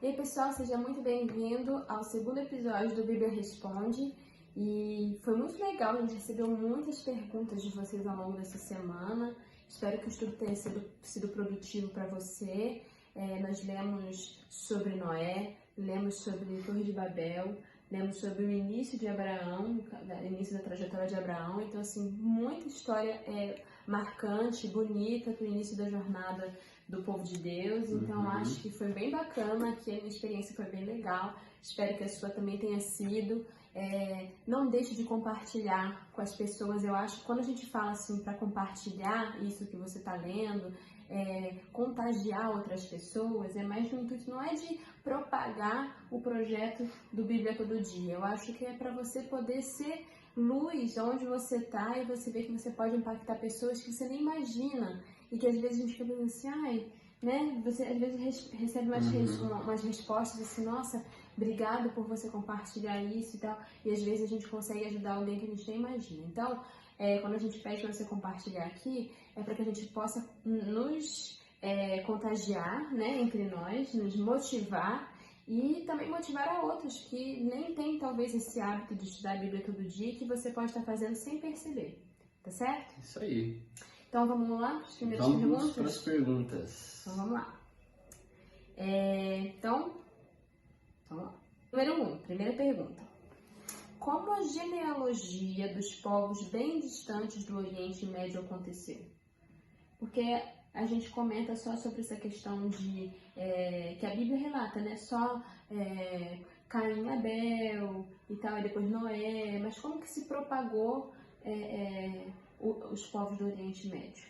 E aí, pessoal, seja muito bem-vindo ao segundo episódio do Bíblia Responde. E foi muito legal, a gente recebeu muitas perguntas de vocês ao longo dessa semana. Espero que o estudo tenha sido produtivo para você. Nós lemos sobre Noé, lemos sobre Torre de Babel, lemos sobre o início de Abraão, o início da trajetória de Abraão. Então, assim, muita história marcante, bonita para o início da jornada do povo de Deus. Então, acho que foi bem bacana, que a minha experiência foi bem legal. Espero que a sua também tenha sido. Não deixe de compartilhar com as pessoas. Eu acho que quando a gente fala assim para compartilhar isso que você está lendo, contagiar outras pessoas, mais no intuito, não é de propagar o projeto do Bíblia Todo Dia. Eu acho que é para você poder ser luz onde você está e você ver que você pode impactar pessoas que você nem imagina e que às vezes a gente fica pensando assim, você às vezes recebe umas respostas assim, nossa, obrigado por você compartilhar isso e tal, e às vezes a gente consegue ajudar alguém que a gente nem imagina. Então, quando a gente pede para você compartilhar aqui, é para que a gente possa nos contagiar, entre nós, nos motivar e também motivar a outros que nem têm talvez esse hábito de estudar a Bíblia todo dia e que você pode estar fazendo sem perceber, tá certo? Isso aí. Então vamos lá, as primeiras perguntas? Vamos para as perguntas. Então vamos lá. Então vamos lá. Número 1, primeira pergunta. Como a genealogia dos povos bem distantes do Oriente Médio aconteceu? Porque a gente comenta só sobre essa questão de que a Bíblia relata, né? Só Caim e Abel e tal, e depois Noé. Mas como que se propagou os povos do Oriente Médio?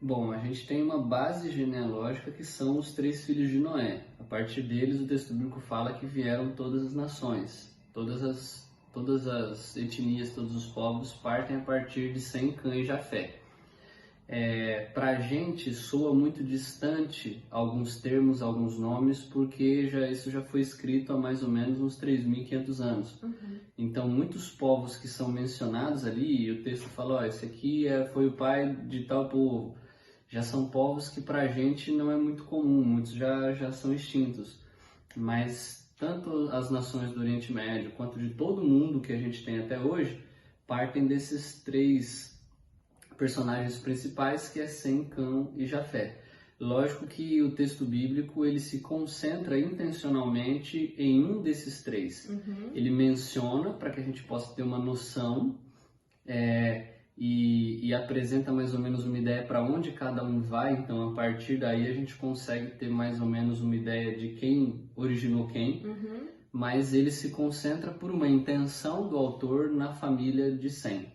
Bom, a gente tem uma base genealógica que são os 3 filhos de Noé. A partir deles, o texto bíblico fala que vieram todas as nações, todas as etnias, todos os povos partem a partir de Sem, Cã e Jafé. Para a gente soa muito distante alguns termos, alguns nomes, porque isso já foi escrito há mais ou menos uns 3.500 anos. Então, muitos povos que são mencionados ali, e o texto fala, esse aqui foi o pai de tal povo, já são povos que para a gente não é muito comum, muitos já são extintos. Mas tanto as nações do Oriente Médio, quanto de todo mundo que a gente tem até hoje, partem desses 3 personagens principais, que é Sem, Cã e Jafé. Lógico que o texto bíblico ele se concentra intencionalmente em um desses 3. Ele menciona para que a gente possa ter uma noção e apresenta mais ou menos uma ideia para onde cada um vai. Então, a partir daí, a gente consegue ter mais ou menos uma ideia de quem originou quem, mas ele se concentra por uma intenção do autor na família de Sem.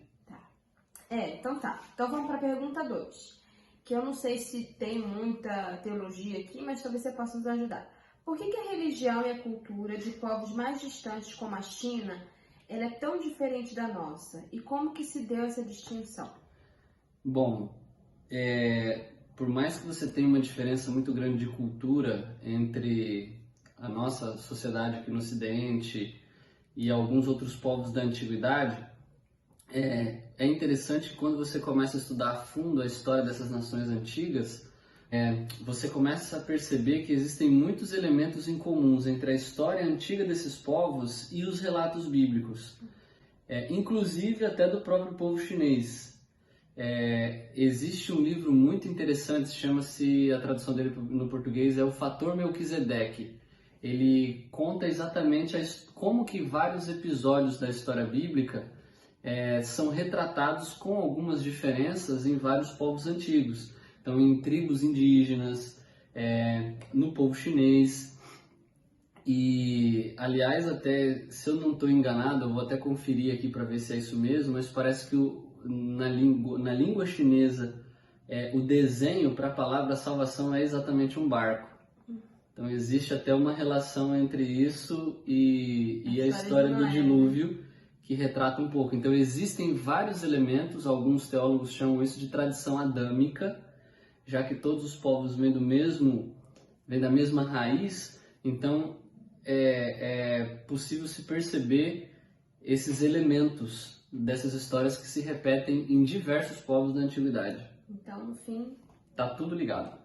Então tá. Então vamos para a pergunta 2, que eu não sei se tem muita teologia aqui, mas talvez você possa nos ajudar. Por que a religião e a cultura de povos mais distantes, como a China, ela é tão diferente da nossa? E como que se deu essa distinção? Bom, por mais que você tenha uma diferença muito grande de cultura entre a nossa sociedade aqui no Ocidente e alguns outros povos da Antiguidade, é interessante que quando você começa a estudar a fundo a história dessas nações antigas, você começa a perceber que existem muitos elementos em comuns entre a história antiga desses povos e os relatos bíblicos, inclusive até do próprio povo chinês. Existe um livro muito interessante, chama-se, a tradução dele no português é O Fator Melquisedeque. Ele conta exatamente como que vários episódios da história bíblica são retratados com algumas diferenças em vários povos antigos. Então, em tribos indígenas, no povo chinês. E, aliás, até se eu não estou enganado, eu vou até conferir aqui para ver se é isso mesmo, mas parece que na língua chinesa, o desenho para a palavra salvação é exatamente um barco. Então, existe até uma relação entre isso e a história do dilúvio, que retrata um pouco. Então, existem vários elementos, alguns teólogos chamam isso de tradição adâmica, já que todos os povos vêm da mesma raiz. Então, é possível se perceber esses elementos dessas histórias que se repetem em diversos povos da antiguidade. Então, no fim, tá tudo ligado.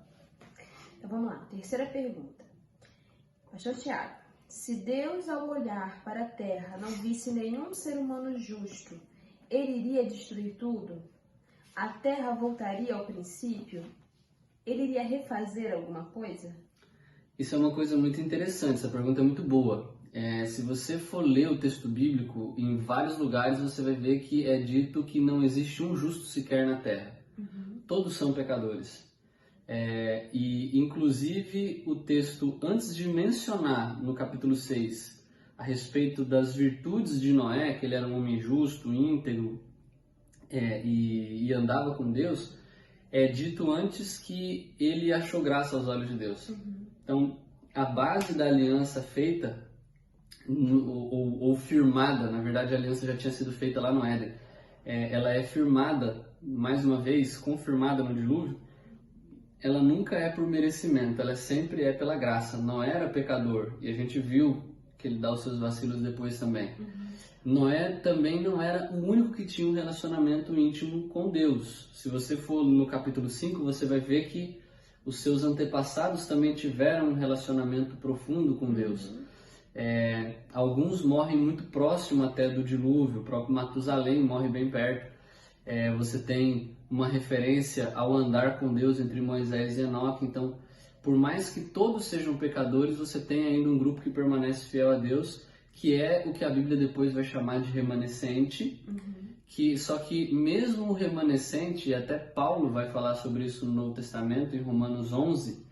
Então vamos lá, terceira pergunta. Pastor Tiago, se Deus ao olhar para a terra não visse nenhum ser humano justo, ele iria destruir tudo? A terra voltaria ao princípio? Ele iria refazer alguma coisa? Isso é uma coisa muito interessante, essa pergunta é muito boa. Se você for ler o texto bíblico, em vários lugares você vai ver que é dito que não existe um justo sequer na terra. Todos são pecadores. E inclusive o texto, antes de mencionar no capítulo 6 a respeito das virtudes de Noé, que ele era um homem justo, íntegro e andava com Deus, é dito antes que ele achou graça aos olhos de Deus. Então, a base da aliança feita, ou firmada, na verdade a aliança já tinha sido feita lá no Éden, ela é firmada, mais uma vez, confirmada no dilúvio, ela nunca é por merecimento, ela sempre é pela graça. Noé era pecador, e a gente viu que ele dá os seus vacilos depois também. Noé também não era o único que tinha um relacionamento íntimo com Deus. Se você for no capítulo 5, você vai ver que os seus antepassados também tiveram um relacionamento profundo com Deus. Alguns morrem muito próximo até do dilúvio, o próprio Matusalém morre bem perto. Você tem uma referência ao andar com Deus entre Moisés e Enoque. Então, por mais que todos sejam pecadores, você tem ainda um grupo que permanece fiel a Deus, que é o que a Bíblia depois vai chamar de remanescente. Só que mesmo o remanescente, e até Paulo vai falar sobre isso no Novo Testamento, em Romanos 11,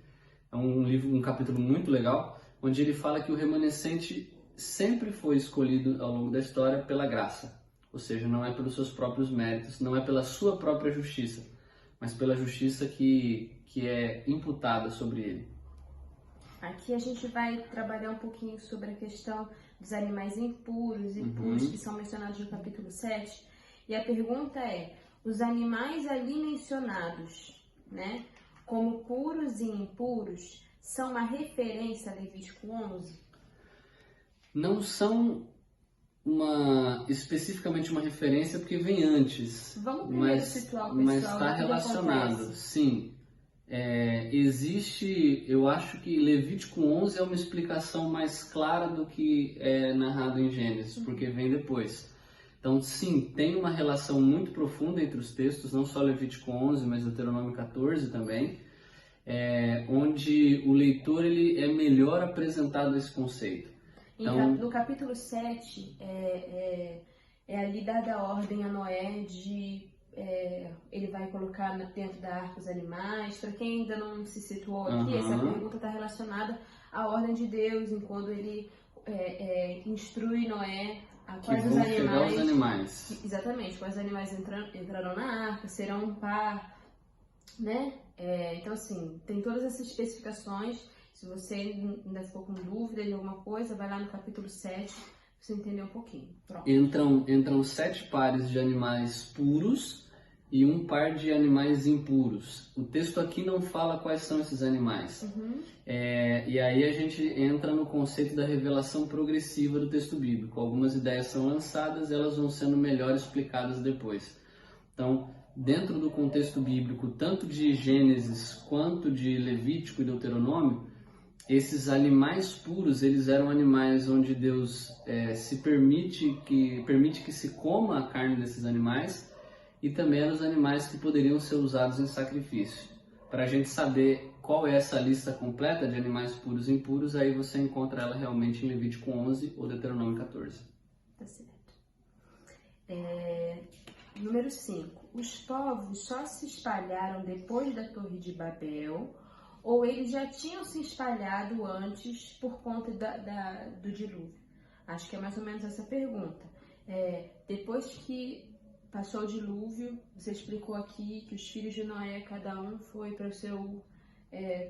é um capítulo muito legal, onde ele fala que o remanescente sempre foi escolhido ao longo da história pela graça. Ou seja, não é pelos seus próprios méritos, não é pela sua própria justiça, mas pela justiça que é imputada sobre ele. Aqui a gente vai trabalhar um pouquinho sobre a questão dos animais impuros e puros que são mencionados no capítulo 7. E a pergunta é, os animais ali mencionados, né, como puros e impuros, são uma referência a Levítico 11? Não são especificamente uma referência porque vem antes. Vamos primeiro situar o pessoal. Mas está relacionado, sim. Existe, eu acho que Levítico 11 é uma explicação mais clara do que é narrado em Gênesis, porque vem depois. Então, sim, tem uma relação muito profunda entre os textos, não só Levítico 11, mas Deuteronômio 14 também, onde o leitor ele é melhor apresentado a esse conceito. Então, no capítulo 7, é ali dada a ordem a Noé de... ele vai colocar dentro da arca os animais. Para quem ainda não se situou aqui, essa pergunta está relacionada à ordem de Deus, enquanto ele instrui Noé a quais os animais. Exatamente, quais animais entrarão na arca, serão um par, né? Então, assim, tem todas essas especificações. Se você ainda ficou com dúvida de alguma coisa, vai lá no capítulo 7, pra você entender um pouquinho. Pronto. Entram 7 pares de animais puros e um par de animais impuros. O texto aqui não fala quais são esses animais. E aí a gente entra no conceito da revelação progressiva do texto bíblico. Algumas ideias são lançadas e elas vão sendo melhor explicadas depois. Então, dentro do contexto bíblico, tanto de Gênesis quanto de Levítico e Deuteronômio, esses animais puros, eles eram animais onde Deus permite que se coma a carne desses animais, e também eram os animais que poderiam ser usados em sacrifício. Para a gente saber qual é essa lista completa de animais puros e impuros, aí você encontra ela realmente em Levítico 11 ou Deuteronômio 14. Tá certo. Número 5. Os povos só se espalharam depois da Torre de Babel, ou eles já tinham se espalhado antes por conta do dilúvio? Acho que é mais ou menos essa pergunta. Depois que passou o dilúvio, você explicou aqui que os filhos de Noé, cada um foi para o seu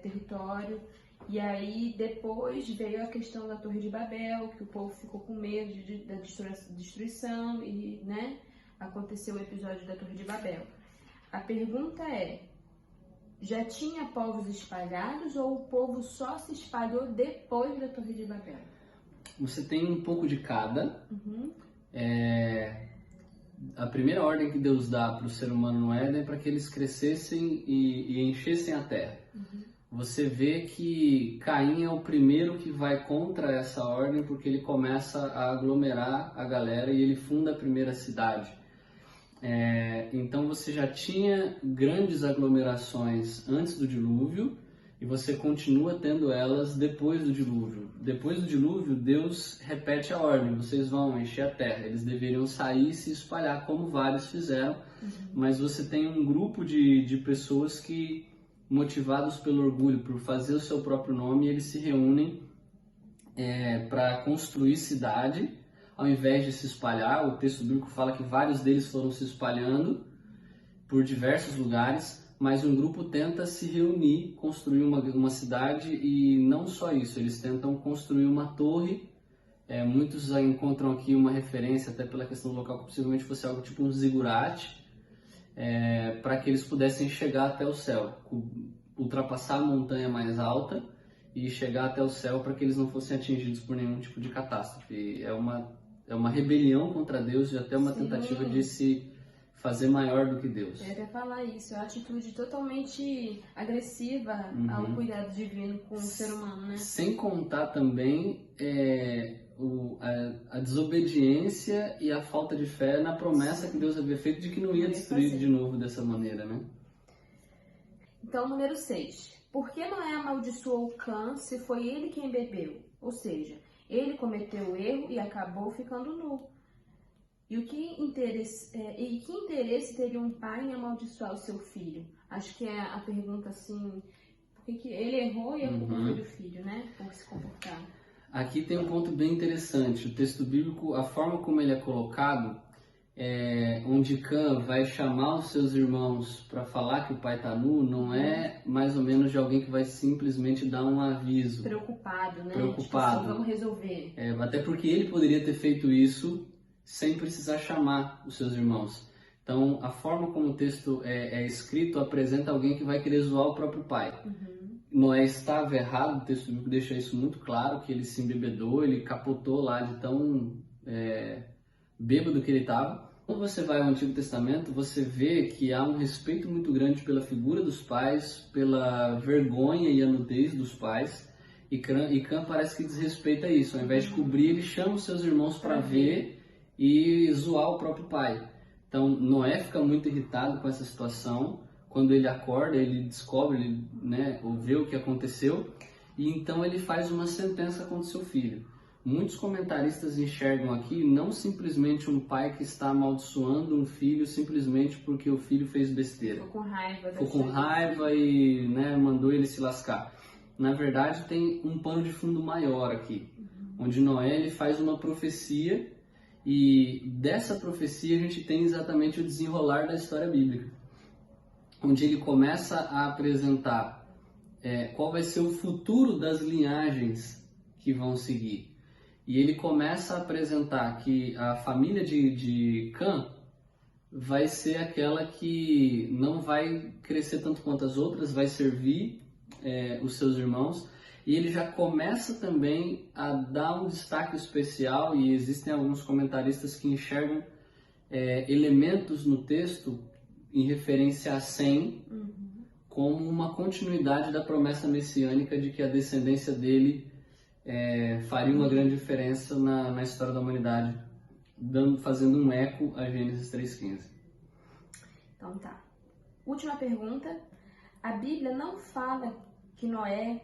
território, e aí depois veio a questão da Torre de Babel, que o povo ficou com medo da destruição, e né, aconteceu o episódio da Torre de Babel. A pergunta é, já tinha povos espalhados ou o povo só se espalhou depois da Torre de Babel? Você tem um pouco de cada. A primeira ordem que Deus dá para o ser humano no Éden é para que eles crescessem e enchessem a terra. você vê que Caim é o primeiro que vai contra essa ordem, porque ele começa a aglomerar a galera e ele funda a primeira cidade. Então você já tinha grandes aglomerações antes do dilúvio e você continua tendo elas depois do dilúvio. Depois do dilúvio, Deus repete a ordem: vocês vão encher a terra. Eles deveriam sair e se espalhar, como vários fizeram, mas você tem um grupo de pessoas que, motivados pelo orgulho, por fazer o seu próprio nome, eles se reúnem para construir cidade, ao invés de se espalhar. O texto bíblico fala que vários deles foram se espalhando por diversos lugares, mas um grupo tenta se reunir, construir uma cidade, e não só isso, eles tentam construir uma torre. Muitos encontram aqui uma referência, até pela questão local, que possivelmente fosse algo tipo um zigurate, para que eles pudessem chegar até o céu, ultrapassar a montanha mais alta e chegar até o céu, para que eles não fossem atingidos por nenhum tipo de catástrofe. É uma rebelião contra Deus e até uma tentativa de se fazer maior do que Deus. Eu ia falar isso, é uma atitude totalmente agressiva ao cuidado divino com o ser humano, né? Sem contar também a desobediência e a falta de fé na promessa que Deus havia feito de que não ia destruir de novo dessa maneira, né? Então, número 6. Por que Noé amaldiçoou Cã se foi ele quem bebeu? Ou seja, ele cometeu o erro e acabou ficando nu. E que interesse teria um pai em amaldiçoar o seu filho? Acho que é a pergunta assim, porque ele errou e a culpa foi do filho, né? Por se comportar. Aqui tem um ponto bem interessante. O texto bíblico, a forma como ele é colocado, onde Cã vai chamar os seus irmãos para falar que o pai está nu, não é mais ou menos de alguém que vai simplesmente dar um aviso. Preocupado, né? Preocupado. Tipo, vamos resolver. Até porque ele poderia ter feito isso sem precisar chamar os seus irmãos. Então, a forma como o texto é escrito apresenta alguém que vai querer zoar o próprio pai. Noé estava errado, o texto bíblico deixa isso muito claro, que ele se embebedou, ele capotou lá de tão bêbado que ele estava. Quando você vai ao Antigo Testamento, você vê que há um respeito muito grande pela figura dos pais, pela vergonha e a nudez dos pais, e Cã parece que desrespeita isso. Ao invés de cobrir, ele chama os seus irmãos para ver e zoar o próprio pai. Então Noé fica muito irritado com essa situação. Quando ele acorda, ele descobre, ele vê o que aconteceu, e então ele faz uma sentença contra seu filho. Muitos comentaristas enxergam aqui não simplesmente um pai que está amaldiçoando um filho simplesmente porque o filho fez besteira. Ficou com raiva e mandou ele se lascar. Na verdade, tem um pano de fundo maior aqui, onde Noé ele faz uma profecia, e dessa profecia a gente tem exatamente o desenrolar da história bíblica, onde ele começa a apresentar qual vai ser o futuro das linhagens que vão seguir. E ele começa a apresentar que a família de Cã vai ser aquela que não vai crescer tanto quanto as outras, vai servir os seus irmãos. E ele já começa também a dar um destaque especial, e existem alguns comentaristas que enxergam elementos no texto em referência a Sem, como uma continuidade da promessa messiânica de que a descendência dele faria uma grande diferença na história da humanidade, fazendo um eco a Gênesis 3,15. Então tá. Última pergunta. A Bíblia não fala que Noé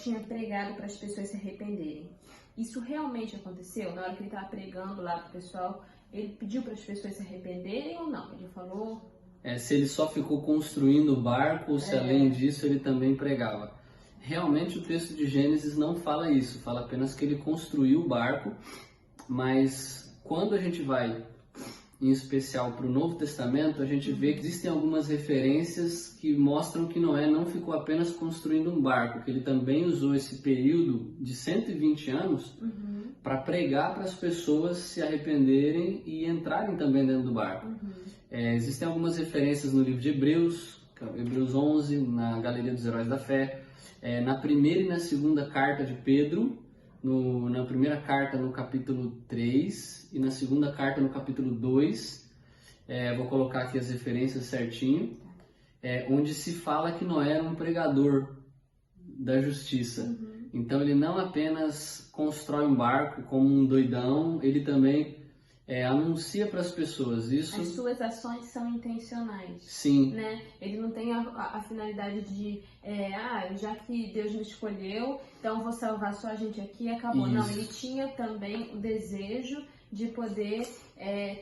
tinha pregado para as pessoas se arrependerem. Isso realmente aconteceu? Na hora que ele estava pregando lá para o pessoal, ele pediu para as pessoas se arrependerem ou não? Ele falou... se ele só ficou construindo o barco, ou se além disso ele também pregava. Realmente o texto de Gênesis não fala isso, fala apenas que ele construiu o barco, mas quando a gente vai, em especial para o Novo Testamento, a gente vê que existem algumas referências que mostram que Noé não ficou apenas construindo um barco, que ele também usou esse período de 120 anos para pregar para as pessoas se arrependerem e entrarem também dentro do barco. Existem algumas referências no livro de Hebreus, Hebreus 11, na Galeria dos Heróis da Fé, na primeira e na segunda carta de Pedro, na primeira carta no capítulo 3 e na segunda carta no capítulo 2, vou colocar aqui as referências certinho, onde se fala que Noé era um pregador da justiça. Então ele não apenas constrói um barco como um doidão, ele também anuncia para as pessoas isso. As suas ações são intencionais. Sim. Né? Ele não tem a finalidade de, já que Deus me escolheu, então vou salvar só a gente aqui e acabou. Isso. Não, ele tinha também o desejo de poder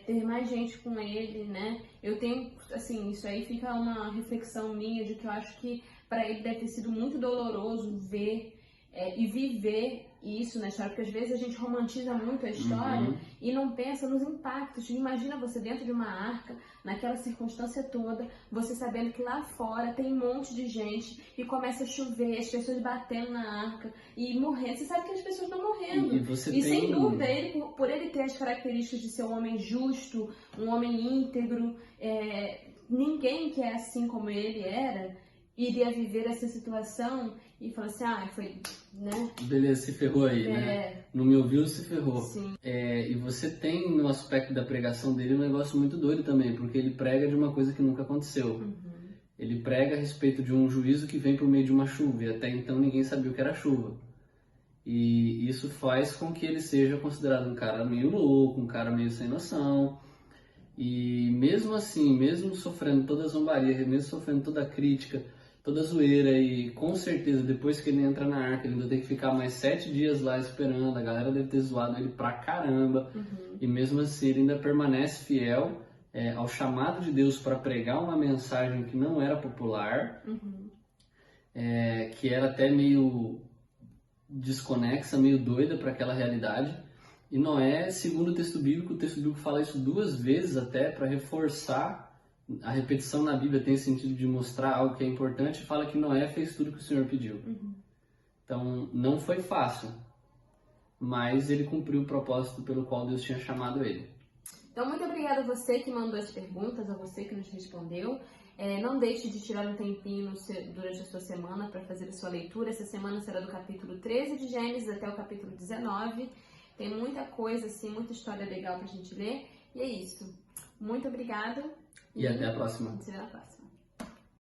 ter mais gente com ele, né? Eu tenho, assim, isso aí fica uma reflexão minha de que eu acho que para ele deve ter sido muito doloroso ver e viver isso na história, porque às vezes a gente romantiza muito a história e não pensa nos impactos. Imagina você dentro de uma arca, naquela circunstância toda, você sabendo que lá fora tem um monte de gente e começa a chover, as pessoas batendo na arca e morrendo. Você sabe que as pessoas estão morrendo. E sem dúvida, ele, por ele ter as características de ser um homem justo, um homem íntegro, ninguém que é assim como ele era iria viver essa situação e falar assim, foi, né? Beleza, se ferrou aí, né? Não me ouviu, se ferrou. Sim. E você tem no aspecto da pregação dele um negócio muito doido também, porque ele prega de uma coisa que nunca aconteceu. Ele prega a respeito de um juízo que vem por meio de uma chuva, e até então ninguém sabia o que era chuva. E isso faz com que ele seja considerado um cara meio louco, um cara meio sem noção. E mesmo assim, mesmo sofrendo toda a zombaria, mesmo sofrendo toda a crítica, toda a zoeira, e com certeza depois que ele entra na arca ele ainda tem que ficar mais 7 dias lá esperando, a galera deve ter zoado ele pra caramba, e mesmo assim ele ainda permanece fiel ao chamado de Deus para pregar uma mensagem que não era popular, que era até meio desconexa, meio doida para aquela realidade. E Noé, segundo o texto bíblico fala isso 2 vezes até para reforçar. A repetição na Bíblia tem sentido de mostrar algo que é importante, e fala que Noé fez tudo que o Senhor pediu. Então, não foi fácil, mas ele cumpriu o propósito pelo qual Deus tinha chamado ele. Então, muito obrigada a você que mandou as perguntas, a você que nos respondeu. Não deixe de tirar um tempinho durante a sua semana para fazer a sua leitura. Essa semana será do capítulo 13 de Gênesis até o capítulo 19. Tem muita coisa, assim, muita história legal para a gente ler. E é isso. Muito obrigada. E até a próxima. Até a próxima.